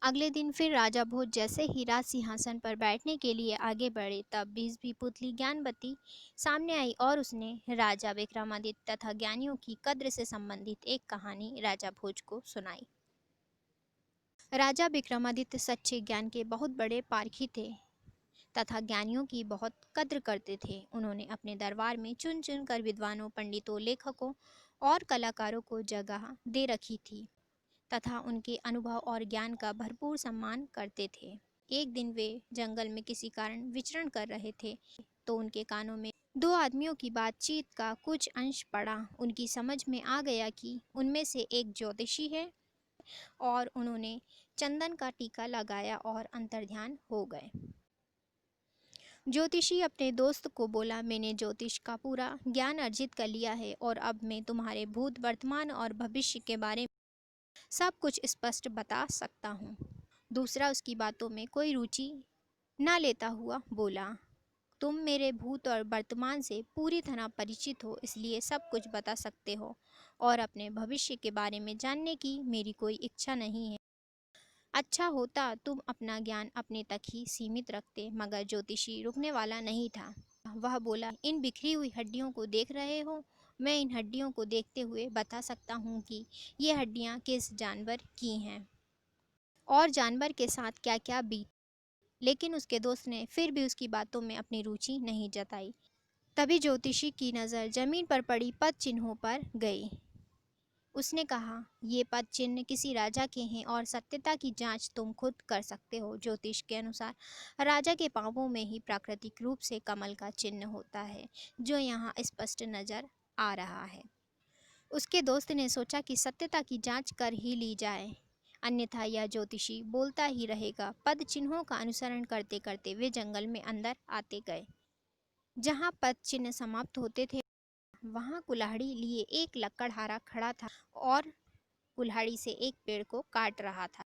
अगले दिन फिर राजा भोज जैसे ही राज सिंहासन पर बैठने के लिए आगे बढ़े, तब बीसवीं पुतली ज्ञानवती सामने आई और उसने राजा विक्रमादित्य तथा ज्ञानियों की कद्र से संबंधित एक कहानी राजा भोज को सुनाई। राजा विक्रमादित्य सच्चे ज्ञान के बहुत बड़े पारखी थे तथा ज्ञानियों की बहुत कद्र करते थे। उन्होंने अपने दरबार में चुन चुन कर विद्वानों, पंडितों, लेखकों और कलाकारों को जगह दे रखी थी तथा उनके अनुभव और ज्ञान का भरपूर सम्मान करते थे। एक दिन वे जंगल में किसी कारण विचरण कर रहे थे तो उनके कानों में दो आदमियों की बातचीत का कुछ अंश पड़ा। उनकी समझ में आ गया कि उनमें से एक ज्योतिषी है और उन्होंने चंदन का टीका लगाया और अंतर्ध्यान हो गए। ज्योतिषी अपने दोस्त को बोला, मैंने ज्योतिष का पूरा ज्ञान अर्जित कर लिया है और अब मैं तुम्हारे भूत, वर्तमान और भविष्य के बारे में सब कुछ स्पष्ट बता सकता हूँ। दूसरा उसकी बातों में कोई रुचि न लेता हुआ बोला, तुम मेरे भूत और वर्तमान से पूरी तरह परिचित हो, इसलिए सब कुछ बता सकते हो और अपने भविष्य के बारे में जानने की मेरी कोई इच्छा नहीं है। अच्छा होता तुम अपना ज्ञान अपने तक ही सीमित रखते। मगर ज्योतिषी रुकने वाला नहीं था। वह बोला, इन बिखरी हुई हड्डियों को देख रहे हो? मैं इन हड्डियों को देखते हुए बता सकता हूँ कि ये हड्डियाँ किस जानवर की हैं और जानवर के साथ क्या क्या बीत। लेकिन उसके दोस्त ने फिर भी उसकी बातों में अपनी रुचि नहीं जताई। तभी ज्योतिषी की नज़र जमीन पर पड़ी पद चिन्हों पर गई। उसने कहा, ये पद चिन्ह किसी राजा के हैं और सत्यता की जांच तुम खुद कर सकते हो। ज्योतिष के अनुसार राजा के पांवों में ही प्राकृतिक रूप से कमल का चिन्ह होता है, जो यहाँ स्पष्ट नजर आ रहा है। उसके दोस्त ने सोचा कि सत्यता की जांच कर ही ली जाए, अन्यथा यह ज्योतिषी बोलता ही रहेगा। पद चिन्हों का अनुसरण करते करते वे जंगल में अंदर आते गए। जहाँ पद चिन्ह समाप्त होते थे वहां कुल्हाड़ी लिए एक लकड़हारा खड़ा था और कुल्हाड़ी से एक पेड़ को काट रहा था।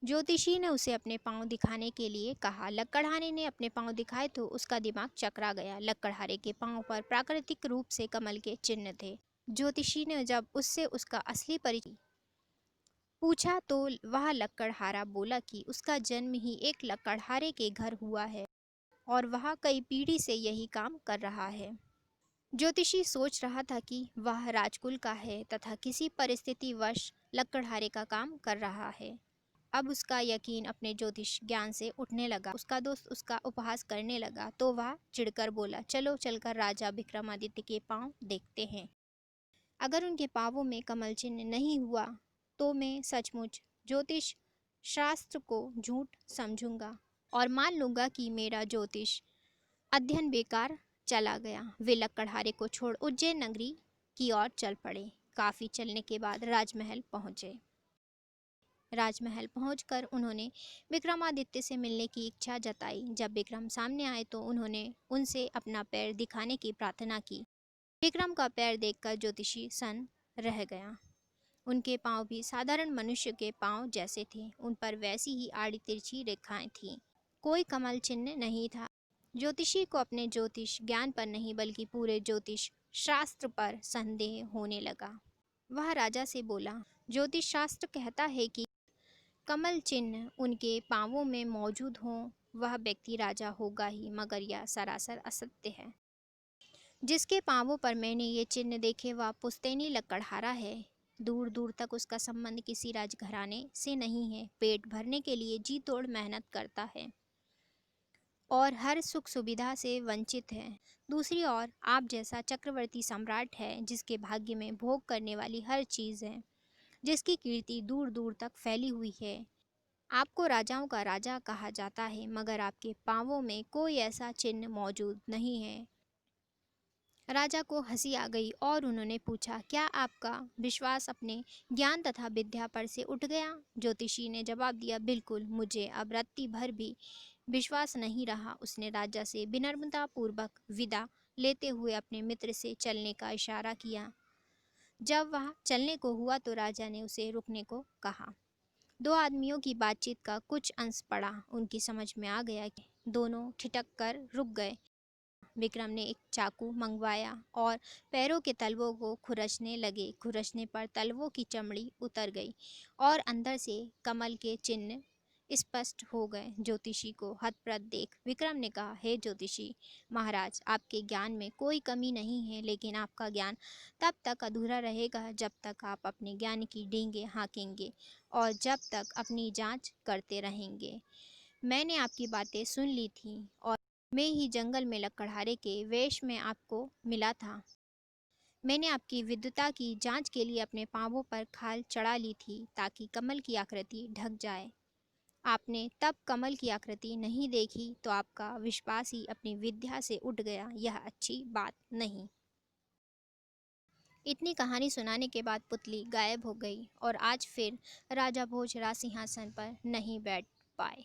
ज्योतिषी ने उसे अपने पांव दिखाने के लिए कहा। लकड़हारे ने अपने पांव दिखाए तो उसका दिमाग चकरा गया। लकड़हारे के पांव पर प्राकृतिक रूप से कमल के चिन्ह थे। ज्योतिषी ने जब उससे उसका असली परिचय पूछा तो वह लकड़हारा बोला कि उसका जन्म ही एक लकड़हारे के घर हुआ है और वह कई पीढ़ी से यही काम कर रहा है। ज्योतिषी सोच रहा था कि वह राजकुल का है तथा किसी परिस्थितिवश लकड़हारे का काम कर रहा है। अब उसका यकीन अपने ज्योतिष ज्ञान से उठने लगा। उसका दोस्त उसका उपहास करने लगा तो वह चिढ़कर बोला, चलो चलकर राजा विक्रमादित्य के पांव देखते हैं। अगर उनके पांवों में कमल चिन्ह नहीं हुआ तो मैं सचमुच ज्योतिष शास्त्र को झूठ समझूंगा और मान लूंगा कि मेरा ज्योतिष अध्ययन बेकार चला गया। वे लकड़हारे को छोड़ उज्जैन नगरी की ओर चल पड़े। काफी चलने के बाद राजमहल पहुंचे। राजमहल पहुंचकर उन्होंने विक्रमादित्य से मिलने की इच्छा जताई। जब विक्रम सामने आए तो उन्होंने उनसे अपना पैर दिखाने की प्रार्थना की। विक्रम का पैर देखकर ज्योतिषी सन रह गया। उनके पांव भी साधारण मनुष्य के पांव जैसे थे। उन पर वैसी ही आड़ी तिरछी रेखाएं थीं। कोई कमल चिन्ह नहीं था। ज्योतिषी को अपने ज्योतिष ज्ञान पर नहीं बल्कि पूरे ज्योतिष शास्त्र पर संदेह होने लगा। वह राजा से बोला, ज्योतिष शास्त्र कहता है कि कमल चिन्ह उनके पांवों में मौजूद हो वह व्यक्ति राजा होगा ही, मगर यह सरासर असत्य है। जिसके पांवों पर मैंने ये चिन्ह देखे वह पुश्तैनी लकड़हारा है। दूर दूर तक उसका संबंध किसी राजघराने से नहीं है। पेट भरने के लिए जी तोड़ मेहनत करता है और हर सुख सुविधा से वंचित है। दूसरी ओर आप जैसा चक्रवर्ती सम्राट है जिसके भाग्य में भोग करने वाली हर चीज़ है, जिसकी कीर्ति दूर दूर तक फैली हुई है। आपको राजाओं का राजा कहा जाता है, मगर आपके पांवों में कोई ऐसा चिन्ह मौजूद नहीं है। राजा को हंसी आ गई और उन्होंने पूछा, क्या आपका विश्वास अपने ज्ञान तथा विद्या पर से उठ गया? ज्योतिषी ने जवाब दिया, बिल्कुल, मुझे अब रत्ती भर भी विश्वास नहीं रहा। उसने राजा से विनम्रता पूर्वक विदा लेते हुए अपने मित्र से चलने का इशारा किया। जब वह चलने को हुआ तो राजा ने उसे रुकने को कहा। दो आदमियों की बातचीत का कुछ अंश पड़ा। उनकी समझ में आ गया कि दोनों ठिठक कर रुक गए। विक्रम ने एक चाकू मंगवाया और पैरों के तलवों को खुरचने लगे। खुरचने पर तलवों की चमड़ी उतर गई और अंदर से कमल के चिन्ह स्पष्ट हो गए। ज्योतिषी को हतप्रभ देख विक्रम ने कहा, हे ज्योतिषी महाराज, आपके ज्ञान में कोई कमी नहीं है, लेकिन आपका ज्ञान तब तक अधूरा रहेगा जब तक आप अपने ज्ञान की डींगे हाँकेंगे और जब तक अपनी जांच करते रहेंगे। मैंने आपकी बातें सुन ली थी और मैं ही जंगल में लकड़हारे के वेश में आपको मिला था। मैंने आपकी विद्वता की जांच के लिए अपने पांवों पर खाल चढ़ा ली थी ताकि कमल की आकृति ढक जाए। आपने तब कमल की आकृति नहीं देखी तो आपका विश्वास ही अपनी विद्या से उठ गया। यह अच्छी बात नहीं। इतनी कहानी सुनाने के बाद पुतली गायब हो गई और आज फिर राजा भोज राज सिंहासन पर नहीं बैठ पाए।